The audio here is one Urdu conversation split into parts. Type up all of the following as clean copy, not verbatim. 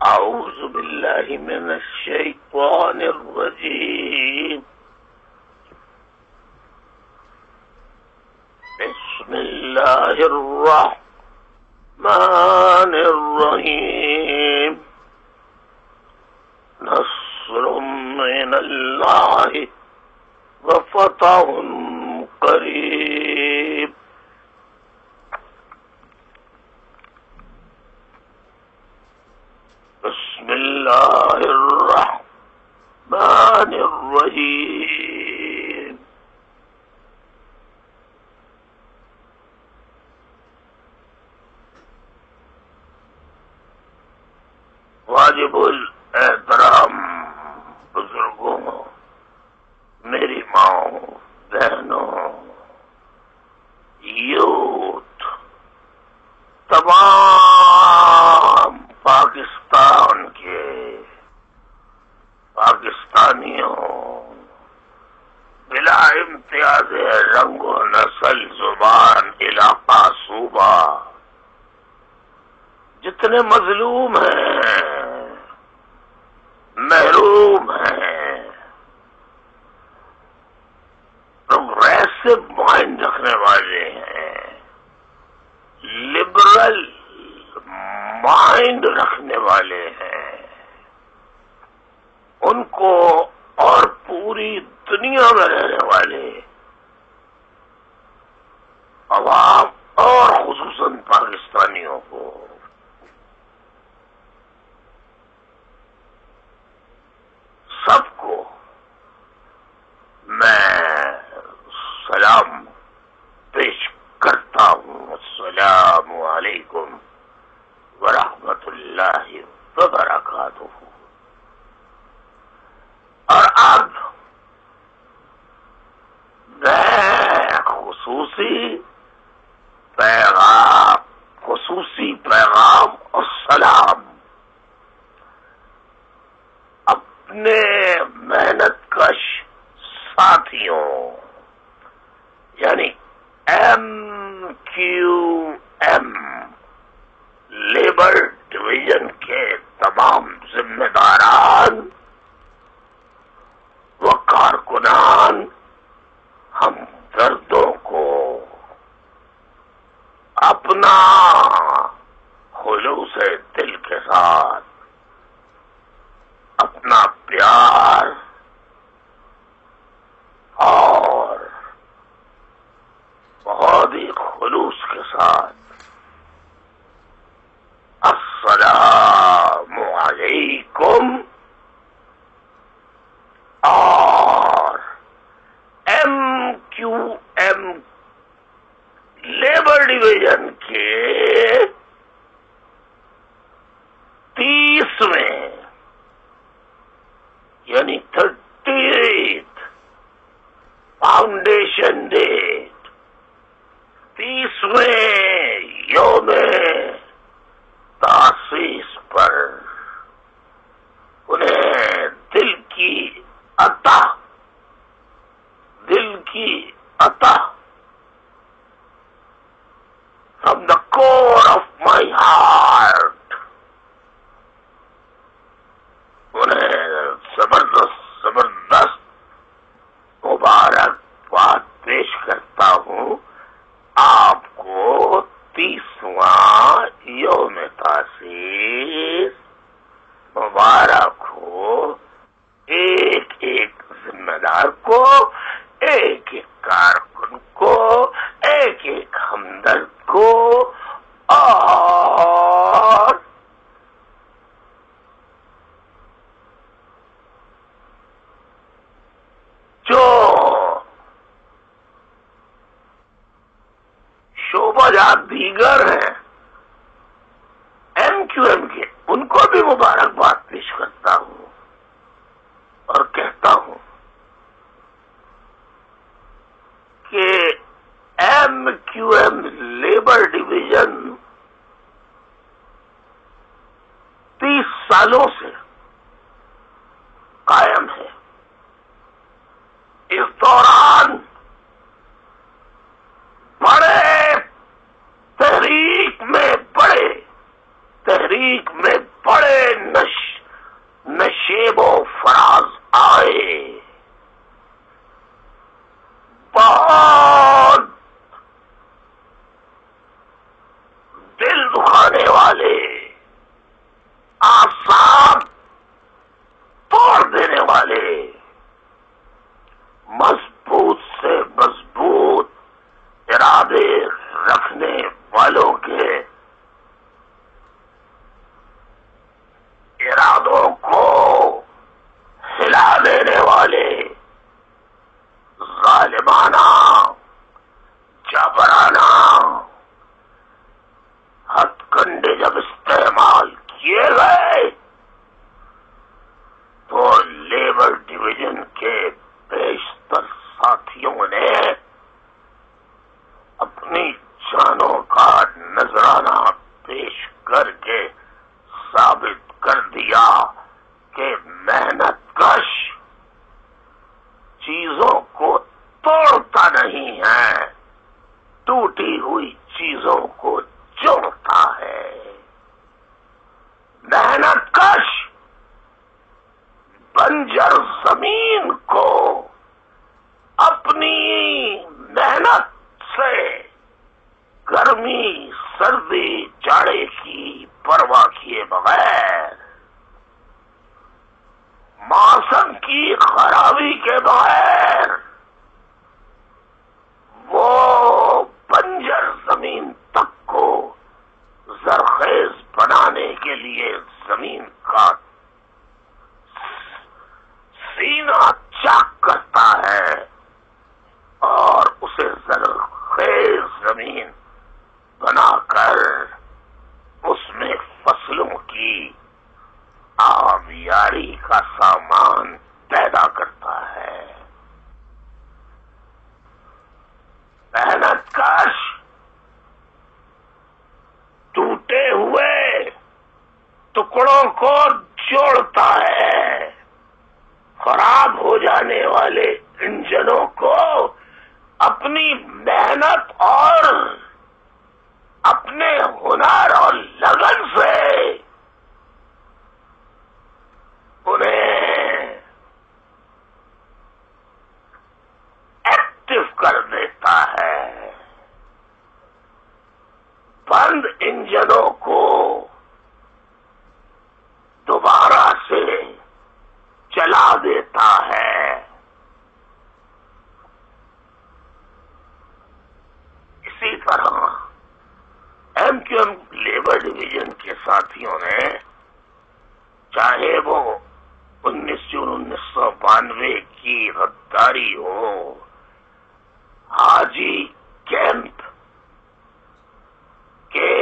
أعوذ بالله من الشيطان الرجيم. بسم الله الرحمن الرحيم. نصر من الله وفتح قريب. بسم الله الرحمن الرحيم. واجب الاحترام بزرگوں، میری ماں، بہنوں، یوتھ، تمام پاکستان کے پاکستانیوں، بلا امتیاز رنگ و نسل، زبان، علاقہ، صوبہ، جتنے مظلوم ہیں، محروم ہیں، پروگریسو مائنڈ رکھنے والے ہیں، لبرل مائنڈ رکھنے والے ہیں، ان کو اور پوری دنیا میں رہنے والے عوام اور خصوصاً پاکستانیوں کو سب کو میں سلام پیش کرتا ہوں. السلام علیکم ورحمۃ اللہ وبرکاتہ. اور اب میں خصوصی پیغام اور سلام اپنے محنت کش ساتھیوں یعنی MQM لیبر ڈویژن کے تمام ذمہ داران و کارکنان، ہمدردوں کو اپنا خلوص دل کے ساتھ، اپنا پیار اور بہت ہی خلوص کے ساتھ السلام علیکم. اور MQM لیبر ڈویژن کے 30ویں یعنی 38 فاؤنڈیشن ڈیٹ، 30ویں یوم تاسیس پر انہیں دل کی عطا from the core of my heart انہیں زبردست مبارکباد پیش کرتا ہوں. آپ کو 30واں یوم تاسیس مبارک ہو. ایک ایک ذمہ دار کو، ایک ایک کارکن کو، ایک ایک ہمدرد کو، اور جو شعبہ جات دیگر ہیں MQM کے، ان کو بھی مبارکباد پیش کرتا ہوں اور کہتا ہوں کہ MQM لیبر ڈویژن 30 سالوں سے قائم ہے. اس دوران بڑے تحریک میں بڑے اپنی جانوں کا نذرانہ پیش کر کے ثابت کر دیا کہ محنت کش چیزوں کو توڑتا نہیں ہے، ٹوٹی ہوئی چیزوں کو جوڑتا ہے۔ محنت کش بنجر زمین کو اپنی محنت سے گرمی سردی جاڑے کی پرواہ کیے بغیر، موسم کی خرابی کے بغیر وہ بنجر زمین تک کو زرخیز بنانے کے لیے زمین کا سینہ چاک کرتا ہے اور اسے زرخیز زمین بنا کر اس میں فصلوں کی آبیاری کا سامان پیدا کرتا ہے۔ محنت کش ٹوٹے ہوئے ٹکڑوں کو جوڑتا ہے، خراب ہو جانے والے انجنوں کو اپنی محنت اور اپنے ہنر اور لگن سے انہیں ایکٹیو کر دیتا ہے، بند انجنوں کو دوبارہ سے چلا دیتا ہے۔ اسی طرح M Q M labour division کے ساتھیوں نے، چاہے وہ 19 جون 1992 کی غداری ہو، حاجی کیمپ کے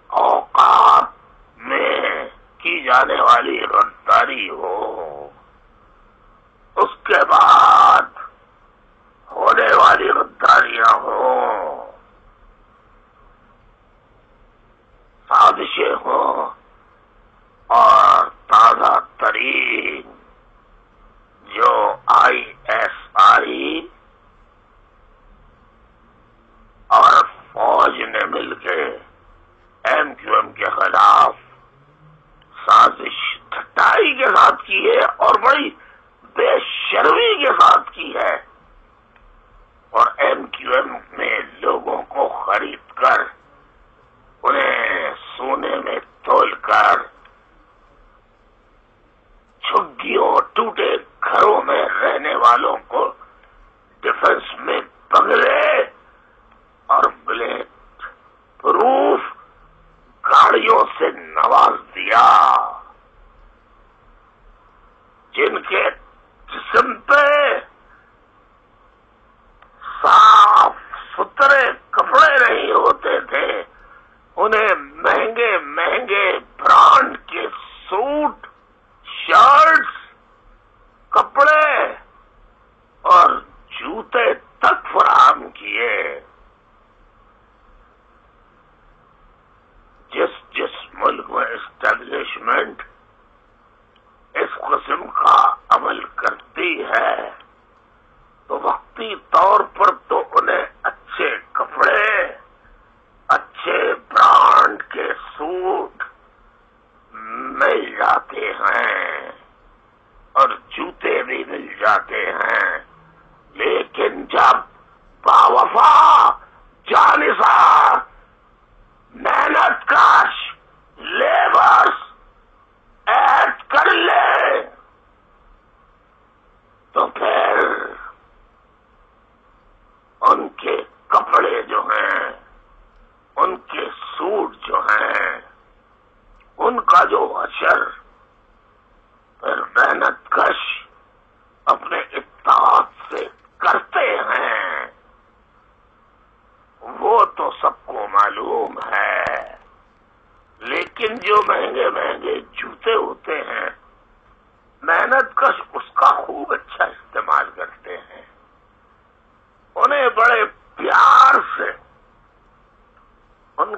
اوقات میں کی جانے والی غداری ہو، اس کے بعد ہونے والی غداریاں ہوں، سازشیں ہوں، اور تازہ ترین جو آئی ایس آئی اور فوج نے مل کے ایم کیو ایم کے خلاف سازش ٹھٹائی کے ساتھ کی ہے اور بڑی بے شرمی کے ساتھ کی ہے، اور ایم کیو ایم نے لوگوں کو خرید کر انہیں سونے میں تول کر جھگیوں ٹوٹے گھروں میں رہنے والوں کو ڈیفنس میں بنگلے اور بلیٹ پروف گاڑیوں سے نواز دیا، جن کے جسم پہ صاف ستھرے کپڑے نہیں ہوتے تھے، انہیں مہنگے مہنگے برانڈ کے سوٹ، شرٹس، کپڑے اور جوتے تک فراہم کیے۔ جس ملک میں اسٹیبلشمنٹ اس قسم کا عمل کرتی ہے تو وقتی طور پر تو انہیں اچھے کپڑے، اچھے برانڈ کے سوٹ مل جاتے ہیں اور جوتے بھی مل جاتے ہیں، لیکن جب باوفا جانسار محنت کش لیبرز ایڈ کر لے تو پھر ان کے کپڑے جو ہیں، ان کے سوٹ جو ہیں، ان کا جو اشر پھر محنت کش اپنے اتحاد سے کرتے ہیں، وہ تو سب کو معلوم ہے۔ لیکن جو مہنگے مہنگے جوتے ہوتے ہیں، محنت کش اس کا خوب اچھا استعمال کرتے ہیں، انہیں بڑے پیار سے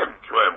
MQM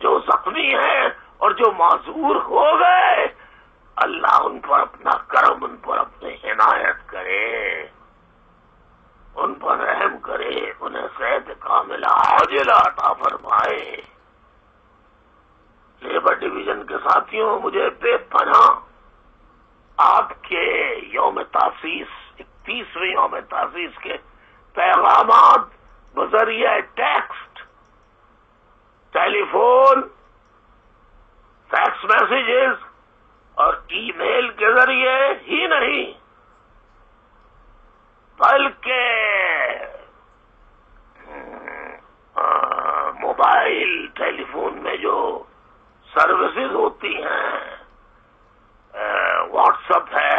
جو زخمی ہیں اور جو معذور ہو گئے، اللہ ان پر اپنا کرم، ان پر اپنی عنایت کرے، ان پر رحم کرے، انہیں صحت کاملہ عاجلہ عطا فرمائے۔ لیبر ڈویژن کے ساتھیوں، مجھے بے پناہ آپ کے یوم تاسیس، 31ویں یوم تاسیس کے پیغامات بذریعہ ٹیکسٹ، ٹیلی فون، فیکس میسیجز اور ای میل کے ذریعے ہی نہیں بلکہ موبائل ٹیلی فون میں جو سروسز ہوتی ہیں، واٹس ایپ ہے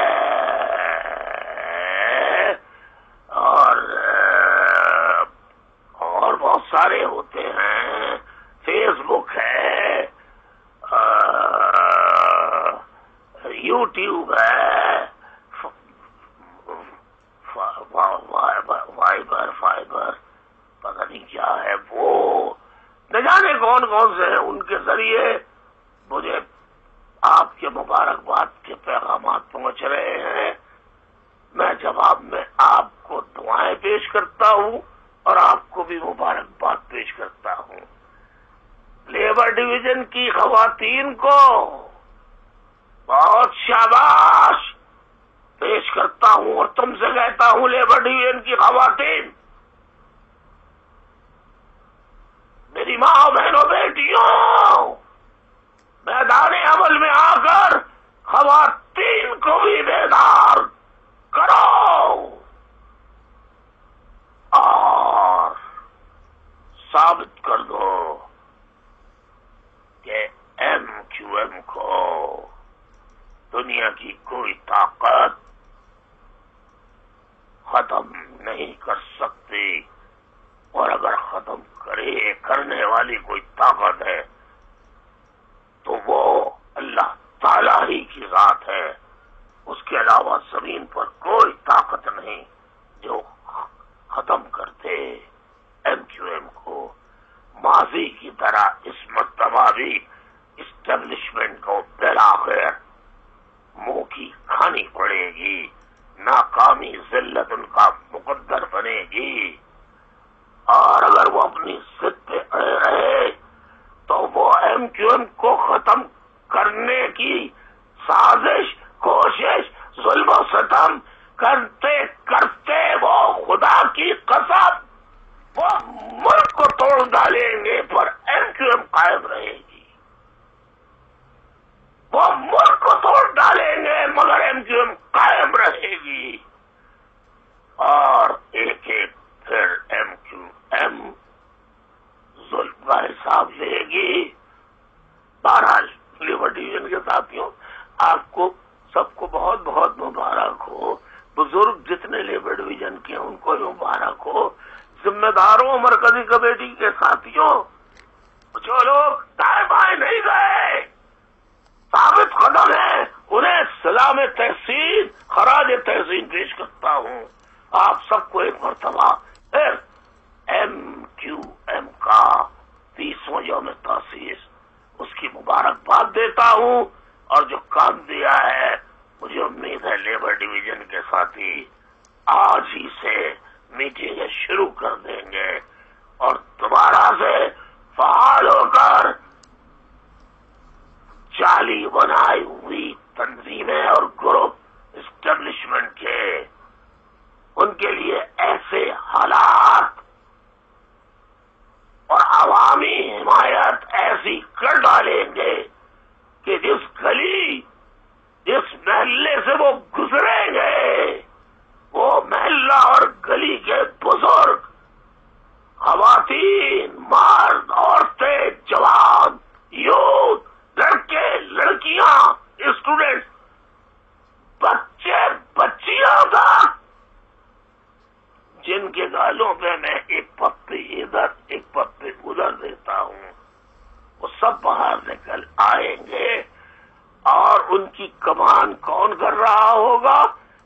اور بہت سارے ہوتے ہیں، فیس بک ہے، یوٹیوب ہے، فائبر پتہ نہیں کیا ہے، وہ نہ جانے کون کون سے ہیں، ان کے ذریعے مجھے آپ کے مبارکباد کے پیغامات پہنچ رہے ہیں۔ میں جواب میں آپ کو دعائیں پیش کرتا ہوں اور آپ کو بھی مبارکباد پیش کرتا ہوں۔ لیبر ڈویژن کی خواتین کو بہت شاباش پیش کرتا ہوں، اور تم سے کہتا ہوں لیبر ڈویژن کی خواتین، میری ماں، بہنوں، بیٹیوں، میدان عمل میں آ کر خواتین کو بھی بیدار کرو اور ثابت کر دو کہ ایم کیو ایم کو دنیا کی کوئی طاقت ختم نہیں کر سکتی، اور اگر ختم کرنے والی کوئی طاقت ہے تو وہ اللہ تعالی ہی کی ذات ہے۔ اس کے علاوہ زمین پر کوئی طاقت نہیں جو ختم کر دے ایم کیو ایم کو۔ ماضی کی طرح اس مرتبہ بھی اسٹیبلشمنٹ کو بالآخر منہ کی کھانی پڑے گی، ناکامی ذلت ان کا مقدر بنے گی، اور اگر وہ اپنی ضد پہ اڑے رہے تو وہ ایم کیو ایم کو ختم کرنے کی سازش، کوشش، ظلم و ستم کرتے کرتے وہ خدا کی قسم وہ ملک کو توڑ ڈالیں گے، پر ایم کیو ایم قائم رہے گی۔ وہ ملک کو توڑ ڈالیں گے مگر ایم کیو ایم قائم رہے گی، اور ایک ایک پھر ایم کیو ایم ظلم کا حساب لے گی۔ بہرحال لیبر ڈویژن کے ساتھیوں، آپ کو سب کو بہت بہت مبارک ہو۔ بزرگ جتنے لیبر ڈویژن کے ہیں ان کو مبارک ہو۔ ذمہ داروں، مرکزی کمیٹی کے ساتھیوں، جو لوگ دائیں بائیں نہیں گئے، ثابت قدم ہے، انہیں سلام تحسین، خراج تحسین پیش کرتا ہوں۔ آپ سب کو ایک مرتبہ پھر ایم کیو ایم کا 30واں یوم تاسیس اس کی مبارکباد دیتا ہوں، اور جو کام دیا ہے مجھے امید ہے لیبر ڈویژن کے ساتھی آج ہی سے میٹنگیں شروع کر دیں گے اور دوبارہ سے فعال ہو کر جعلی بنائی ہوئی تنظیمیں اور گروپ اسٹیبلشمنٹ کے ان کے لیے ایسے حالات اور عوامی حمایت ایسی کر ڈالیں گے کہ جس گلی، جس محلے سے وہ گزریں گے، وہ محلہ اور گلی کے بزرگ، خواتین، مرد، عورتیں، جوان، یوتھ، لڑکے، لڑکیاں، اسٹوڈنٹ، بچے، بچیاں تک، جن کے گالوں پہ میں ایک پپی ادھر ایک پپی ادھر دیتا ہوں، وہ سب باہر نکل آئیں گے، اور ان کی کمان کون کر رہا ہوگا؟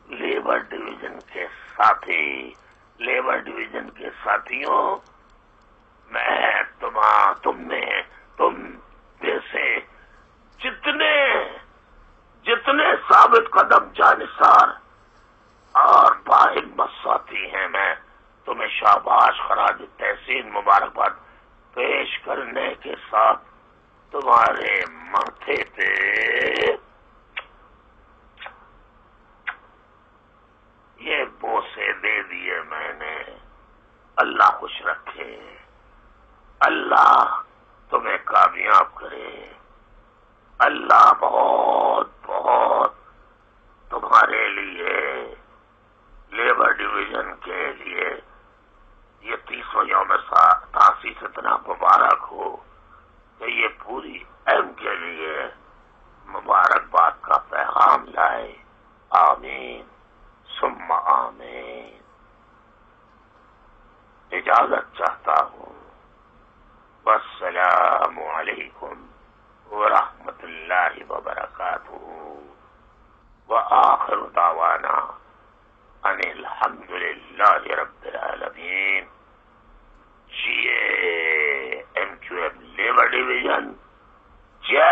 لیبر ڈویژن کے ساتھی۔ لیبر ڈویژن کے ساتھیوں، میں تم خراج تحسین مبارکباد پیش کرنے کے ساتھ تمہارے ماتھے پہ یہ بوسے دے دیے میں نے. اللہ خوش رکھے، اللہ تمہیں کامیاب کرے، اللہ بہت بہت تمہارے لیے لیبر ڈویژن کے لیے یہ 30واں یوم تاسیس اتنا مبارک ہو کہ یہ پوری ایم کے لیے مبارکباد کا پیغام لائے. آمین ثم آمین. اجازت چاہتا ہوں. والسلام علیکم ورحمۃ اللہ وبرکاتہ. وآخر دعوانا ان الحمد للہ رب العالمین. GA MQM لیبر ڈویژن جے